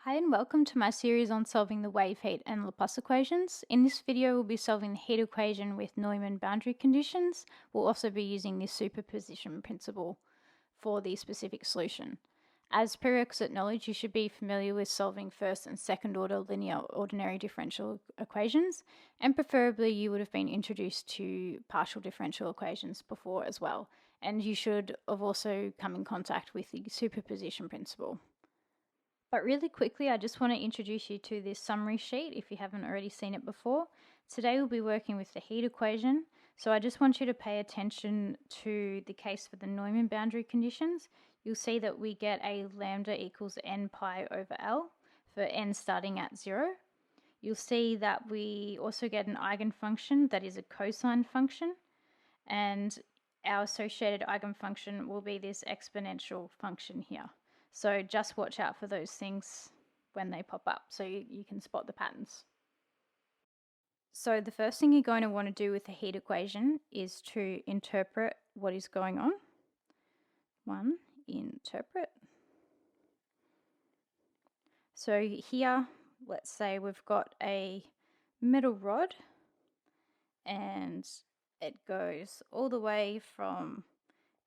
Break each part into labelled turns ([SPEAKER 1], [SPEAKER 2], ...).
[SPEAKER 1] Hi and welcome to my series on solving the wave heat and Laplace equations. In this video we'll be solving the heat equation with Neumann boundary conditions. We'll also be using the superposition principle for the specific solution. As prerequisite knowledge, you should be familiar with solving first and second order linear ordinary differential equations, and preferably you would have been introduced to partial differential equations before as well, and you should have also come in contact with the superposition principle. But really quickly, I just want to introduce you to this summary sheet if you haven't already seen it before. Today we'll be working with the heat equation, so I just want you to pay attention to the case for the Neumann boundary conditions. You'll see that we get a lambda equals n pi over L for n starting at 0. You'll see that we also get an eigenfunction that is a cosine function, and our associated eigenfunction will be this exponential function here. So just watch out for those things when they pop up so you can spot the patterns. So the first thing you're going to want to do with the heat equation is to interpret what is going on. One, interpret. So here, let's say we've got a metal rod and it goes all the way from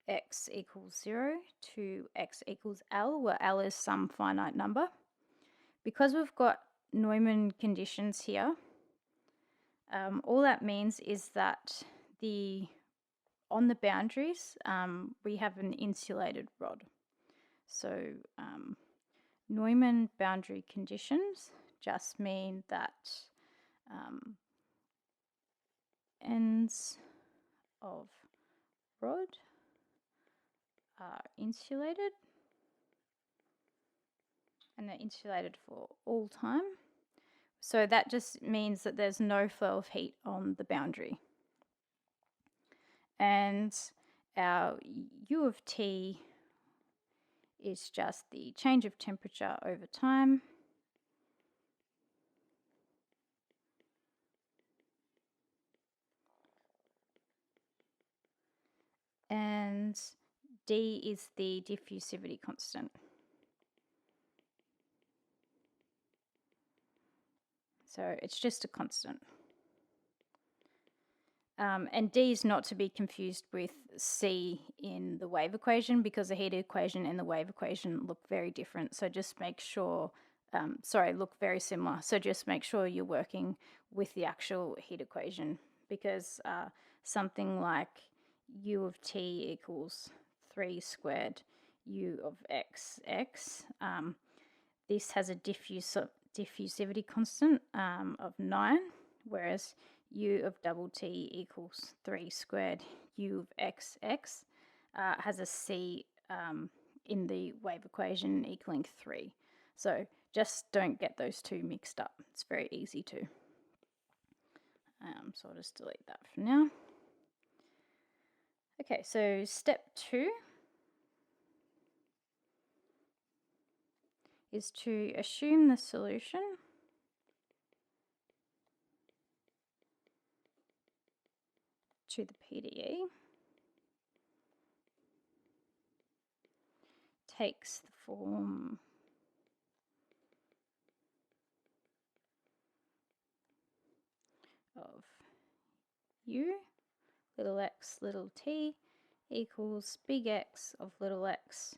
[SPEAKER 1] x equals 0 to x equals L, where L is some finite number. Because we've got Neumann conditions here, all that means is that on the boundaries we have an insulated rod. So Neumann boundary conditions just mean that ends of rod are insulated, and they're insulated for all time. So that just means that there's no flow of heat on the boundary. And our U of T is just the change of temperature over time. And D is the diffusivity constant. So it's just a constant. And D is not to be confused with C in the wave equation, because the heat equation and the wave equation look very different. So just make sure, look very similar. So just make sure you're working with the actual heat equation, because something like U of T equals 3 squared U of x, this has a diffusivity constant of 9, whereas U of double T equals 3 squared U of x, has a C in the wave equation equaling 3. So just don't get those two mixed up. It's very easy to. So I'll just delete that for now. Okay, so step 2 is to assume the solution to the PDE takes the form of U little x little t equals big X of little x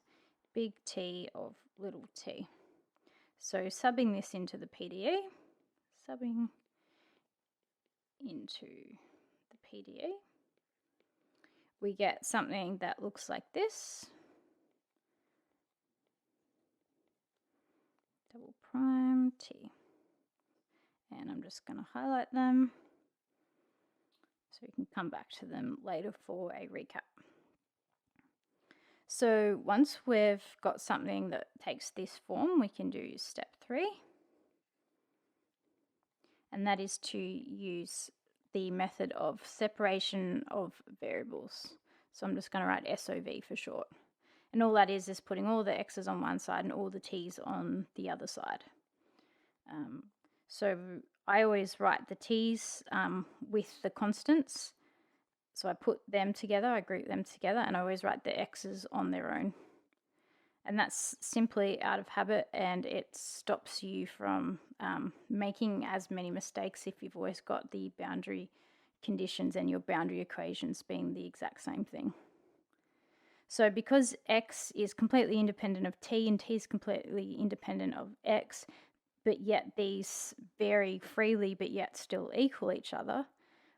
[SPEAKER 1] big T of little t. So subbing this into the PDE, we get something that looks like this. Double prime T. And I'm just going to highlight them so we can come back to them later for a recap. So once we've got something that takes this form, we can do step 3. And that is to use the method of separation of variables. So I'm just going to write SOV for short. And all that is putting all the x's on one side and all the t's on the other side. So I always write the t's with the constants. So I put them together, I group them together, and I always write the x's on their own. And that's simply out of habit, and it stops you from making as many mistakes if you've always got the boundary conditions and your boundary equations being the exact same thing. So because x is completely independent of t and t is completely independent of x, but yet these vary freely but yet still equal each other,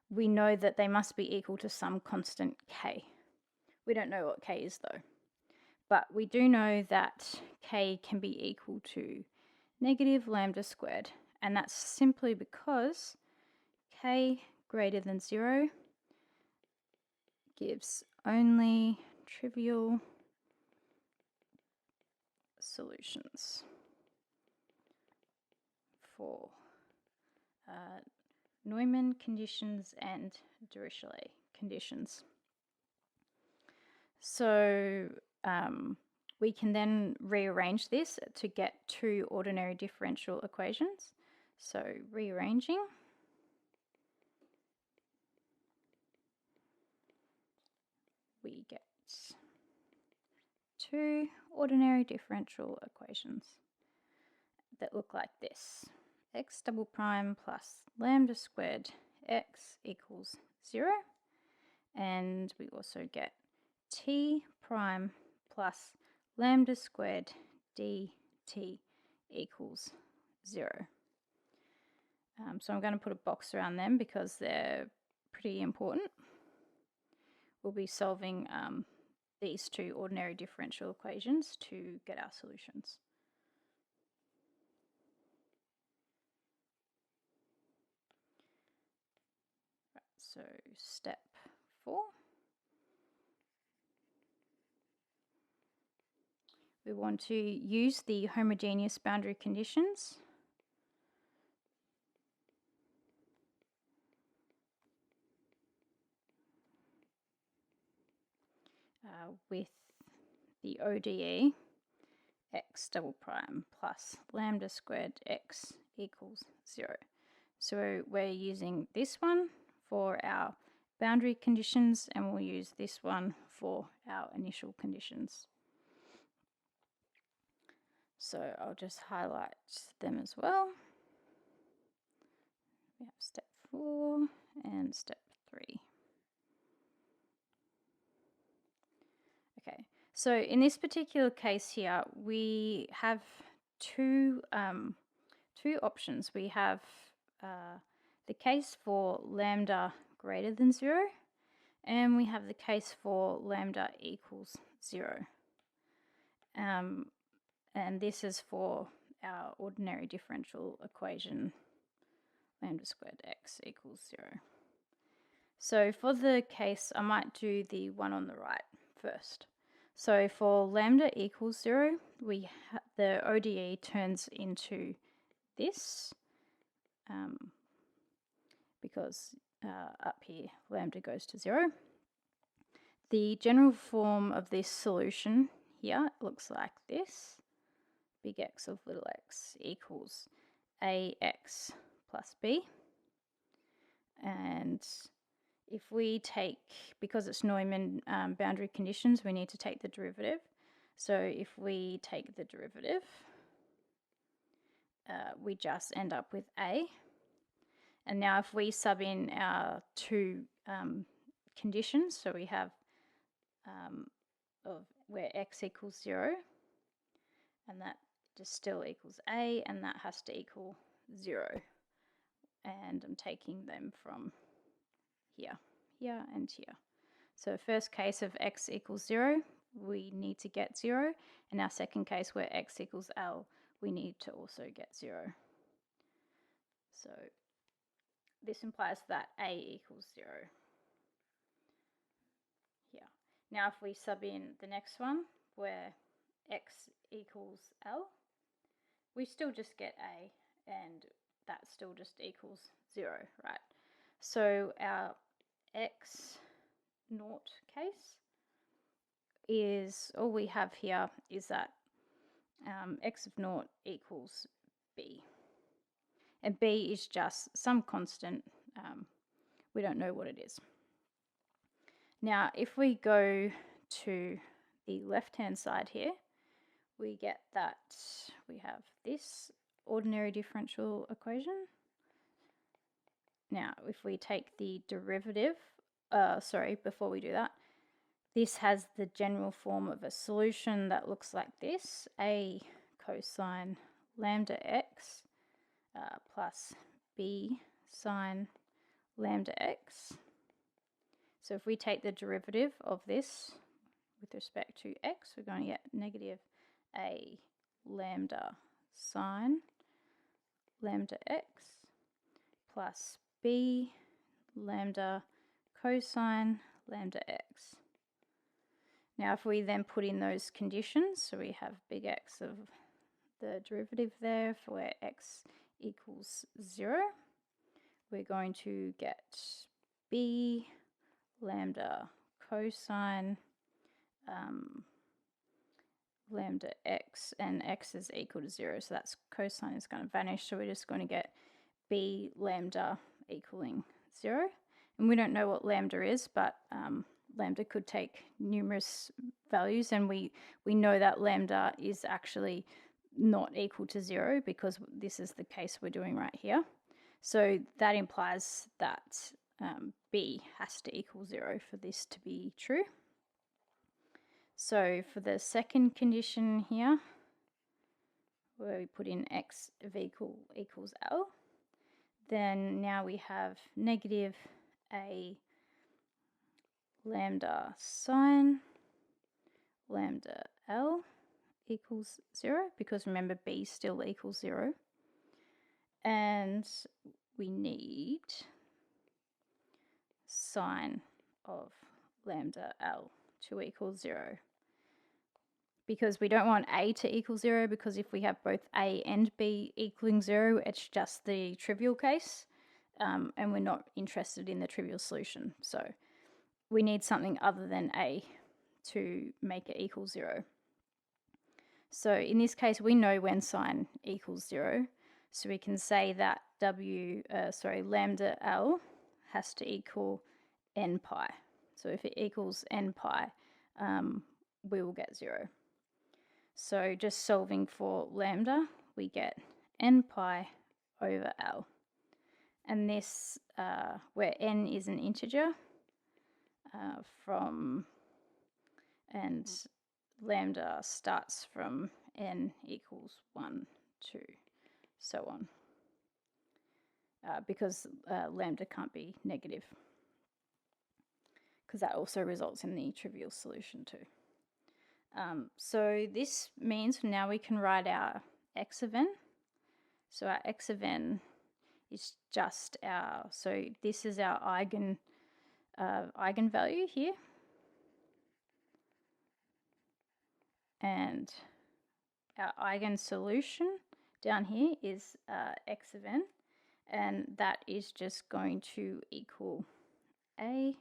[SPEAKER 1] we know that they must be equal to some constant k. We don't know what k is though. But we do know that k can be equal to negative lambda squared, and that's simply because k greater than 0 gives only trivial solutions for Neumann conditions and Differential conditions. So we can then rearrange this to get two ordinary differential equations. So rearranging, we get two ordinary differential equations that look like this. X double prime plus lambda squared x equals 0. And we also get t prime plus lambda squared dt equals 0. So I'm going to put a box around them because they're pretty important. We'll be solving these two ordinary differential equations to get our solutions. Right, so step 4. We want to use the homogeneous boundary conditions with the ODE x double prime plus lambda squared x equals 0. So we're using this one for our boundary conditions, and we'll use this one for our initial conditions. So I'll just highlight them as well. We have step 4 and step 3. Okay, so in this particular case here, we have two options. We have the case for lambda greater than 0, and we have the case for lambda equals 0. And this is for our ordinary differential equation, lambda squared x equals 0. So for the case, I might do the one on the right first. So for lambda equals 0, the ODE turns into this, because up here lambda goes to 0. The general form of this solution here looks like this. Big X of little x equals ax plus b. And if we take, because it's Neumann boundary conditions, we need to take the derivative. So if we take the derivative, we just end up with a. And now if we sub in our two conditions, so we have of where x equals 0, and that just still equals a, and that has to equal 0. And I'm taking them from here, here, and here. So first case of x equals 0, we need to get 0. In our second case where x equals L, we need to also get 0. So this implies that a equals 0 here. Now if we sub in the next one where x equals L, we still just get a, and that still just equals 0, right? So our x naught case is, all we have here is that x of naught equals b. And b is just some constant. We don't know what it is. Now, if we go to the left-hand side here, we get that we have this ordinary differential equation. Now, if we take the derivative, before we do that, this has the general form of a solution that looks like this: a cosine lambda x plus b sine lambda x. So if we take the derivative of this with respect to x, we're going to get negative a lambda sine lambda x plus b lambda cosine lambda x. Now if we then put in those conditions, so we have big X of the derivative there for where x equals 0, we're going to get b lambda cosine lambda x, and x is equal to 0, so that's cosine is going to vanish, so we're just going to get b lambda equaling 0. And we don't know what lambda is, but lambda could take numerous values, and we know that lambda is actually not equal to 0 because this is the case we're doing right here. So that implies that b has to equal 0 for this to be true. So for the second condition here, where we put in x of equals L, then now we have negative a lambda sine lambda L equals 0, because remember b still equals 0. And we need sine of lambda L to equal 0. Because we don't want a to equal 0, because if we have both a and b equaling 0, it's just the trivial case, and we're not interested in the trivial solution. So we need something other than a to make it equal 0. So in this case, we know when sine equals 0, so we can say that lambda L has to equal n pi. So if it equals n pi, we will get 0. So just solving for lambda, we get n pi over L. And this, where n is an integer, and lambda starts from n equals 1, 2, so on. Because lambda can't be negative, because that also results in the trivial solution too. So this means now we can write our x of n. So our x of n is just so this is our eigenvalue here. And our eigensolution down here is x of n, and that is just going to equal a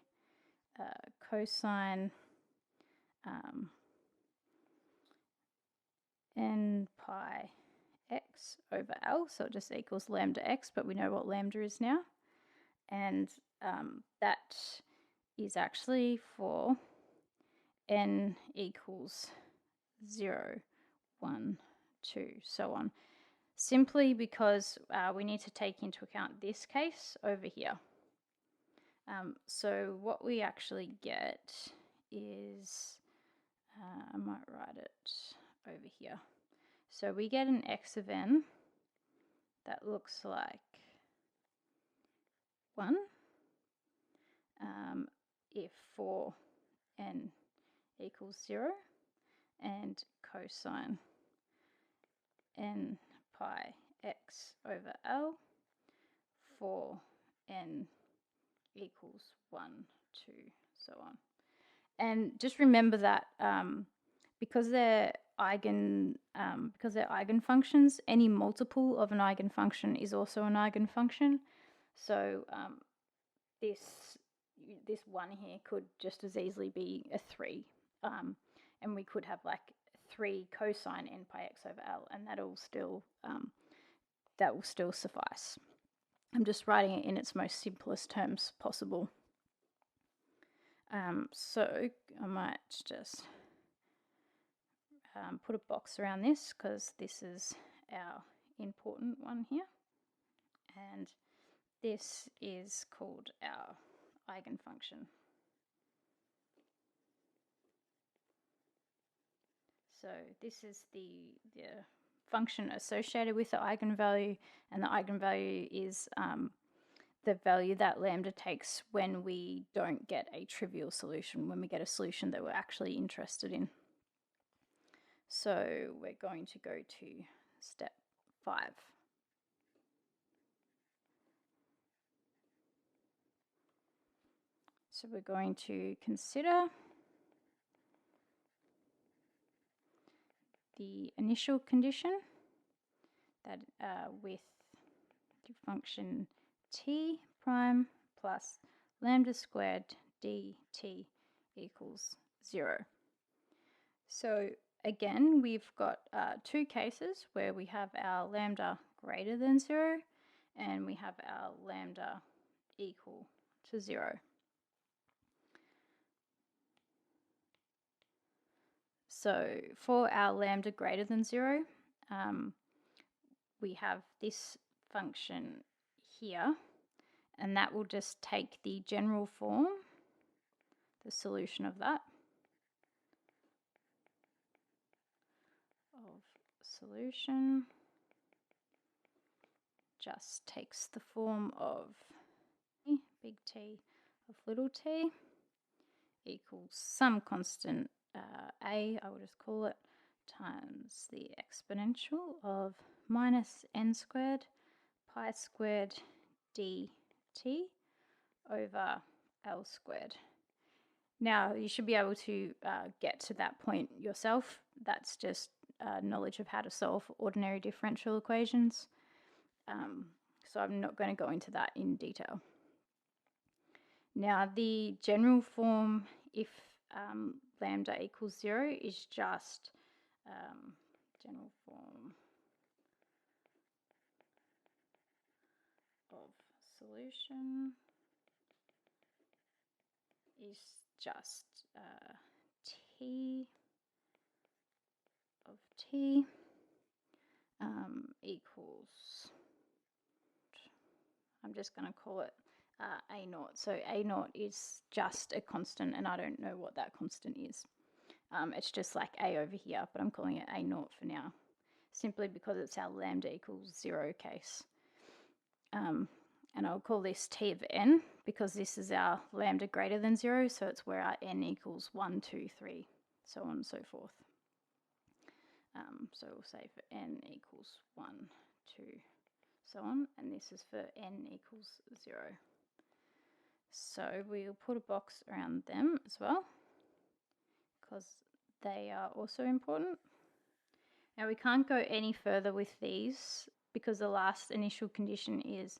[SPEAKER 1] cosine n pi x over L, so it just equals lambda x, but we know what lambda is now, and that is actually for n equals 0, 1, 2, so on, simply because we need to take into account this case over here. So what we actually get is, I might write it over here. So we get an x of n that looks like 1 if for n equals 0, and cosine n pi x over L for n equals 1, 2, so on. And just remember that because they're eigenfunctions, any multiple of an eigenfunction is also an eigenfunction. So this 1 here could just as easily be a 3, and we could have like 3 cosine n pi x over L, and that will still suffice. I'm just writing it in its most simplest terms possible. So I might just put a box around this because this is our important one here, and this is called our eigenfunction. So this is the function associated with the eigenvalue, and the eigenvalue is the value that lambda takes when we don't get a trivial solution, when we get a solution that we're actually interested in. So we're going to go to step 5. So we're going to consider the initial condition that with the function t prime plus lambda squared dt equals 0. So again, we've got 2 cases where we have our lambda greater than 0 and we have our lambda equal to 0. So for our lambda greater than 0, we have this function here, and that will just take the general form, the solution of that, of solution just takes the form of big T of little t equals some constant a, I will just call it, times the exponential of minus n squared pi squared dt over L squared. Now you should be able to get to that point yourself. That's just knowledge of how to solve ordinary differential equations. So I'm not going to go into that in detail. Now the general form, if lambda equals 0, is just general form of solution is just t of t equals, I'm just going to call it a naught. So a naught is just a constant, and I don't know what that constant is. It's just like a over here, but I'm calling it a naught for now, simply because it's our lambda equals 0 case. And I'll call this t of n because this is our lambda greater than 0, so it's where our n equals 1, 2, 3, so on and so forth. So we'll say for n equals 1, 2, so on, and this is for n equals 0. So we'll put a box around them as well because they are also important. Now we can't go any further with these because the last initial condition is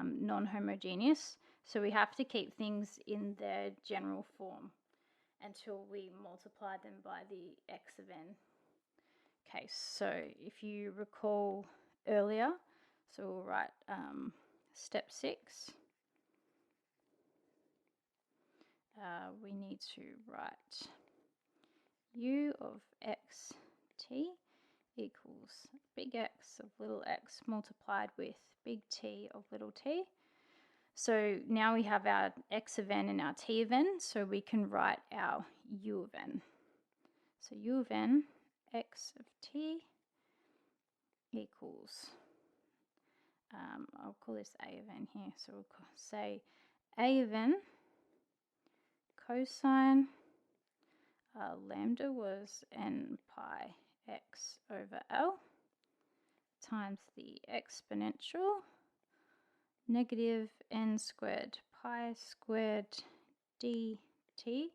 [SPEAKER 1] non-homogeneous, so we have to keep things in their general form until we multiply them by the x of n case. So if you recall earlier, so we'll write step 6. We need to write u of x t equals big X of little x multiplied with big T of little t. So now we have our x of n and our t of n, so we can write our u of n. So u of n x of t equals, I'll call this a of n here, so we'll say a of n cosine lambda was n pi x over L times the exponential negative n squared pi squared dt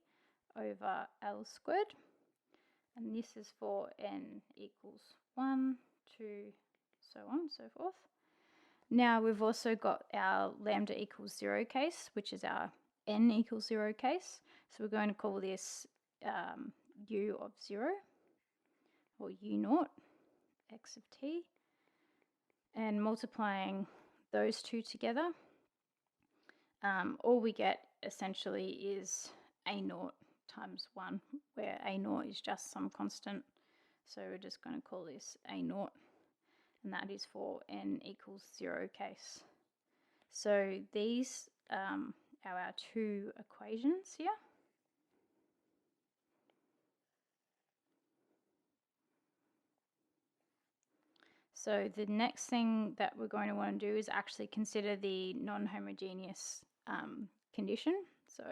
[SPEAKER 1] over L squared, and this is for n equals 1, 2, so on and so forth. Now we've also got our lambda equals 0 case, which is our n equals 0 case, so we're going to call this u of 0, or u naught, x of t, and multiplying those two together, all we get essentially is a naught times 1, where a naught is just some constant So we're just going to call this A0, and that is for n equals 0 case. So these are our two equations here. So the next thing that we're going to want to do is actually consider the non-homogeneous condition. So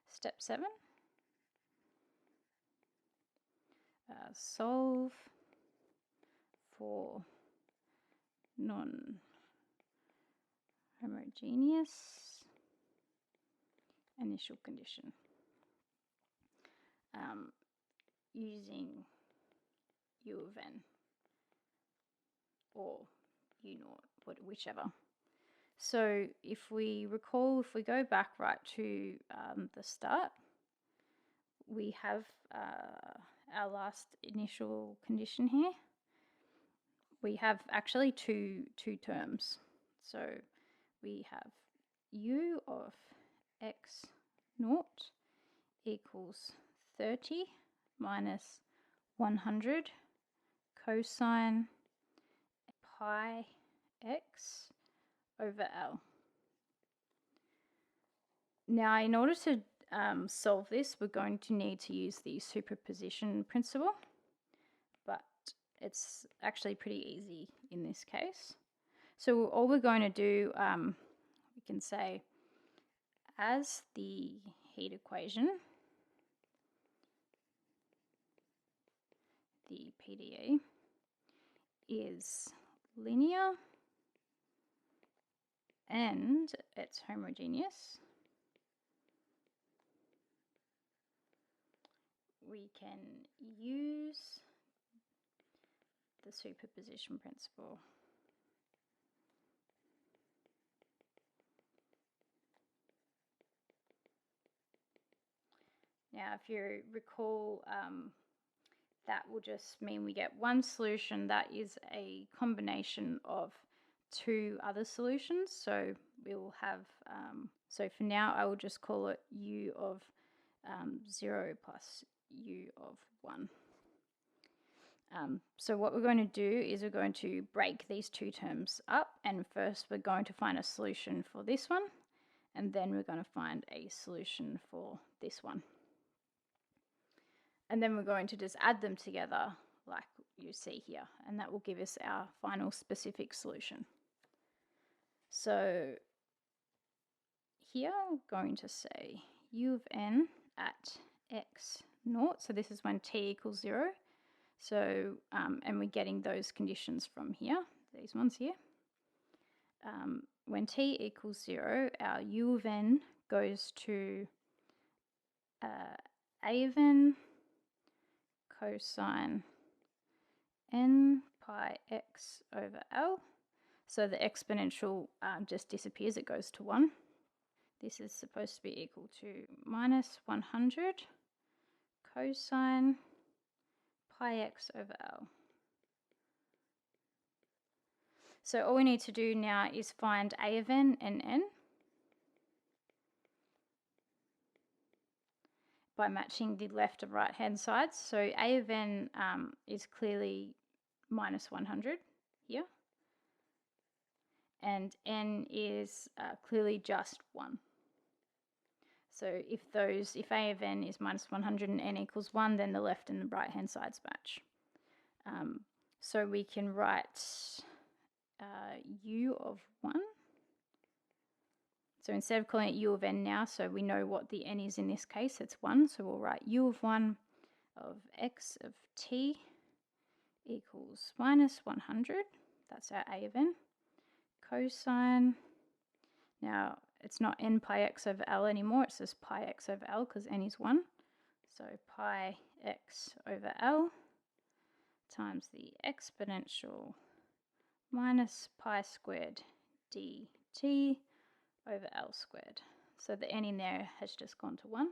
[SPEAKER 1] step 7, solve for non-homogeneous initial condition using U of n or U0, whichever. So if we recall, if we go back right to the start, we have our last initial condition here. We have actually two terms. So we have U of x0 equals 30 minus 100 cosine pi x over L. Now, in order to solve this, we're going to need to use the superposition principle, but it's actually pretty easy in this case. So all we're going to do, we can say as the heat equation, the PDE, is linear and it's homogeneous, we can use the superposition principle. Now, if you recall, that will just mean we get one solution that is a combination of two other solutions. So we will have, so for now I will just call it U of 0 plus U of 1. So what we're going to do is we're going to break these two terms up, and first we're going to find a solution for this one, and then we're going to find a solution for this one. And then we're going to just add them together like you see here, and that will give us our final specific solution. So here I'm going to say U of n at x0, so this is when t equals 0. So, and we're getting those conditions from here, these ones here. When t equals 0, our U of n goes to A of n cosine n pi x over L. So the exponential just disappears, it goes to 1. This is supposed to be equal to minus 100 cosine pi x over L. So all we need to do now is find A of n and n by matching the left and right hand sides. So A of n is clearly minus 100 here, and n is clearly just 1. So if A of n is minus 100 and n equals 1, then the left and the right hand sides match. So we can write U of 1. So instead of calling it U of n now, so we know what the n is in this case, it's 1. So we'll write U of 1 of x of t equals minus 100. That's our A of n. Cosine. Now, it's not n pi x over L anymore, it's just pi x over L because n is 1. So pi x over L times the exponential minus pi squared dt over L squared. So the n in there has just gone to 1.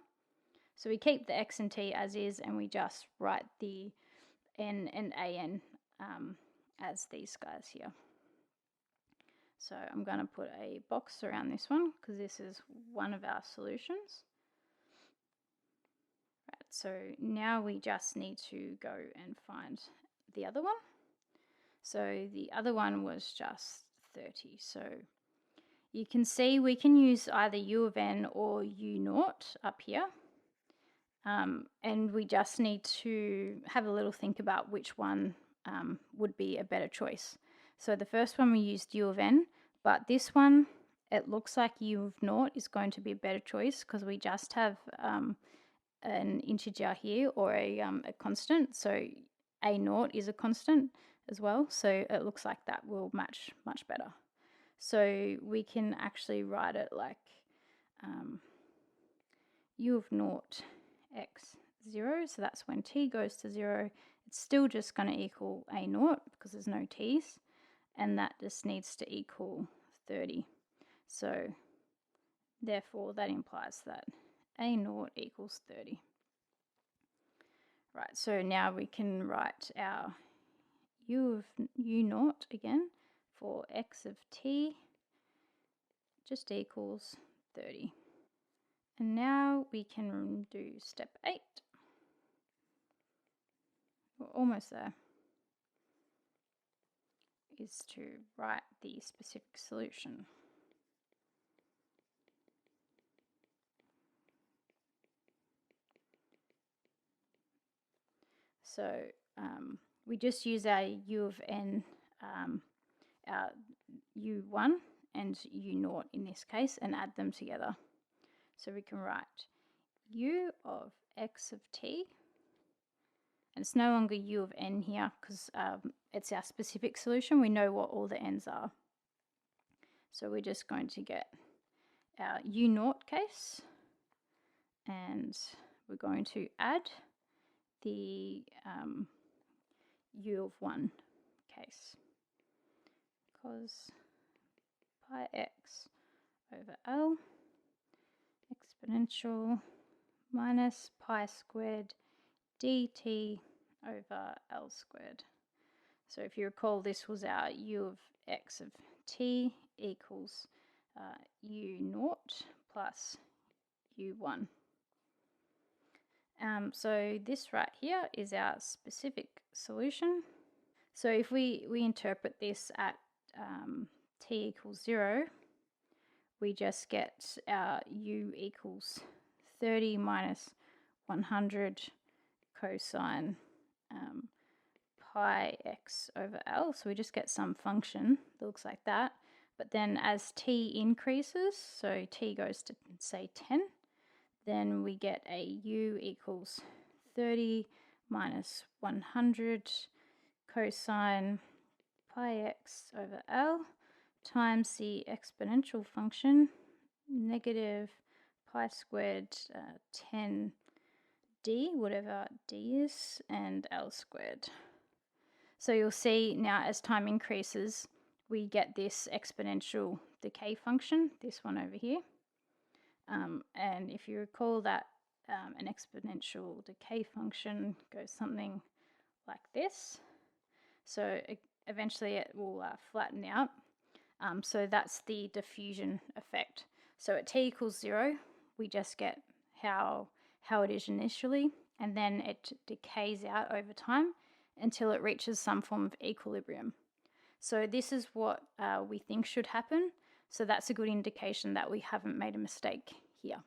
[SPEAKER 1] So we keep the x and t as is, and we just write the n and an as these guys here. So I'm going to put a box around this one because this is one of our solutions. Right, so now we just need to go and find the other one. So the other one was just 30. So you can see we can use either u of n or u naught up here. And we just need to have a little think about which one would be a better choice. So the first one we used u of n, but this one, it looks like u of naught is going to be a better choice because we just have an integer here or a constant. So a naught is a constant as well. So it looks like that will match much better. So we can actually write it like u of naught x 0, so that's when t goes to 0. It's still just going to equal a naught because there's no t's, and that just needs to equal 30. So therefore that implies that a naught equals 30. Right, so now we can write our u naught again for x of t just equals 30. And now we can do step 8. We're almost there. Is to write the specific solution. So we just use our u of n, our u1 and u naught in this case, and add them together. So we can write u of x of t, and it's no longer u of n here because it's our specific solution. We know what all the n's are. So we're just going to get our u naught case, and we're going to add the u of 1 case, because pi x over L exponential minus pi squared dt over L squared. So if you recall, this was our u of x of t equals u naught plus u1. So this right here is our specific solution. So if we interpret this at t equals 0, we just get our u equals 30 minus 100 cosine pi x over L. So we just get some function that looks like that. But then as t increases, so t goes to say 10, then we get a u equals 30 minus 100 cosine pi x over L times the exponential function negative pi squared 10 d, whatever d is, and L squared. So you'll see now as time increases, we get this exponential decay function, this one over here. And if you recall that an exponential decay function goes something like this. So eventually it will flatten out. So that's the diffusion effect. So at t equals 0, we just get how it is initially, and then it decays out over time until it reaches some form of equilibrium. So this is what we think should happen. So that's a good indication that we haven't made a mistake here.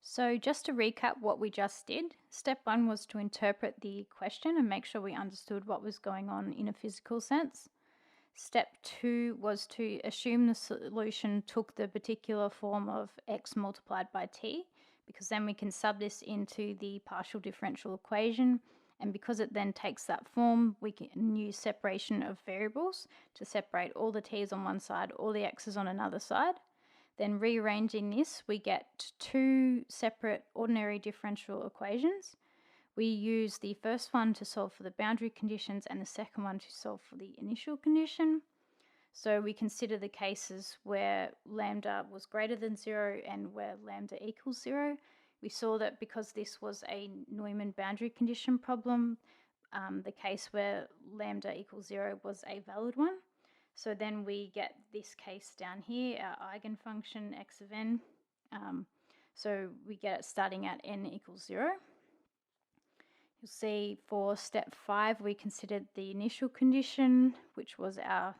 [SPEAKER 1] So just to recap what we just did, step 1 was to interpret the question and make sure we understood what was going on in a physical sense. Step 2 was to assume the solution took the particular form of x multiplied by t, because then we can sub this into the partial differential equation, and because it then takes that form, we can use separation of variables to separate all the t's on one side, all the x's on another side. Then rearranging this, we get 2 separate ordinary differential equations. We use the first one to solve for the boundary conditions and the second one to solve for the initial condition. So we consider the cases where lambda was greater than 0 and where lambda equals 0. We saw that because this was a Neumann boundary condition problem, the case where lambda equals 0 was a valid one. So then we get this case down here, our eigenfunction x of n. So we get it starting at n equals 0. You'll see for step 5 we considered the initial condition, which was our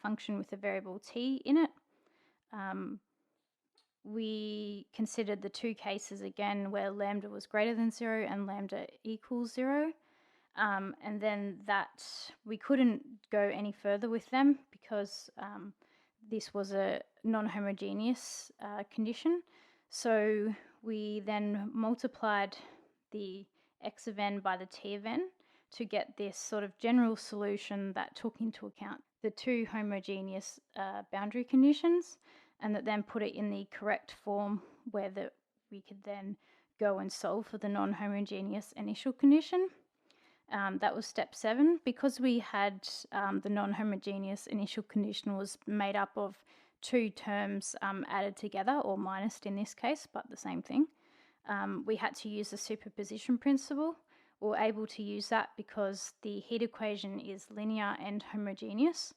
[SPEAKER 1] function with a variable t in it. We considered the two cases again where lambda was greater than 0 and lambda equals 0. And then that we couldn't go any further with them because this was a non-homogeneous condition. So we then multiplied the x of n by the t of n to get this sort of general solution that took into account the two homogeneous boundary conditions, and that then put it in the correct form where we could then go and solve for the non-homogeneous initial condition. That was step 7. Because we had the non-homogeneous initial condition was made up of two terms added together, or minused in this case, but the same thing. We had to use the superposition principle. We're able to use that because the heat equation is linear and homogeneous.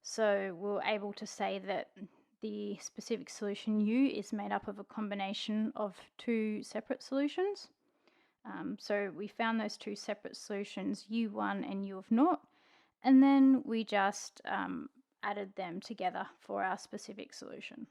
[SPEAKER 1] So we're able to say that the specific solution U is made up of a combination of two separate solutions. So we found those two separate solutions, U1 and U of 0, and then we just added them together for our specific solution.